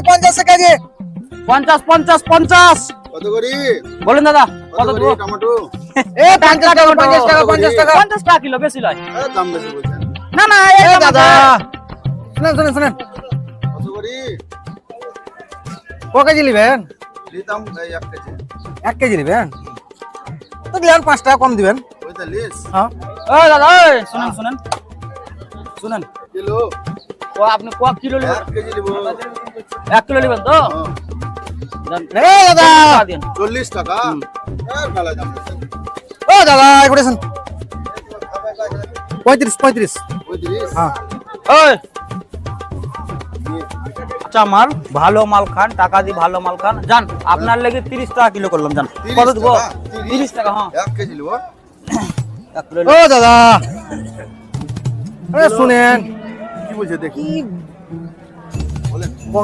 KG 50 KG 50 50 50 কত করি? বলেন দাদা কত কত করি দেবো? টমেটো? এ 50 টাকা 50 টাকা 50 টাকা 50 টাকা কিলো বেশি লয়। দাম বেশি বলছেন। না না এ এই দাদা শুনেন শুনেন শুনেন কত করি? ক কেজি নেবেন নিতাম এই 1 কেজি। 1 কেজি নেবেন তো দিলেন 5 টাকা কম দিবেন 45 হ্যাঁ ওই দাদা ওই শুনেন শুনেন শুনেন কিলো। ও আপনি ক কিলো নেবেন? 1 কেজি নিব। 1 কিলো নেবেন তো দেন। এ দাদা টাকা দিন। 40 টাকা। আর ভালো দাম বলছেন। ও দাদা করেছেন 35 35 35 হ্যাঁ ওই আচ্ছা মাল ভালো মাল খান টাকা দিয়ে ভালো মাল খান জান আপনার লেগে 30 টাকা কিলো করলাম জান 30 কত দেবো? টাকা? 30 টাকা হ্যাঁ 1 কেজি নিব। 1 কিলো ও দাদা আরে শুনেন কি বলছে দেখি কি বলেন। ক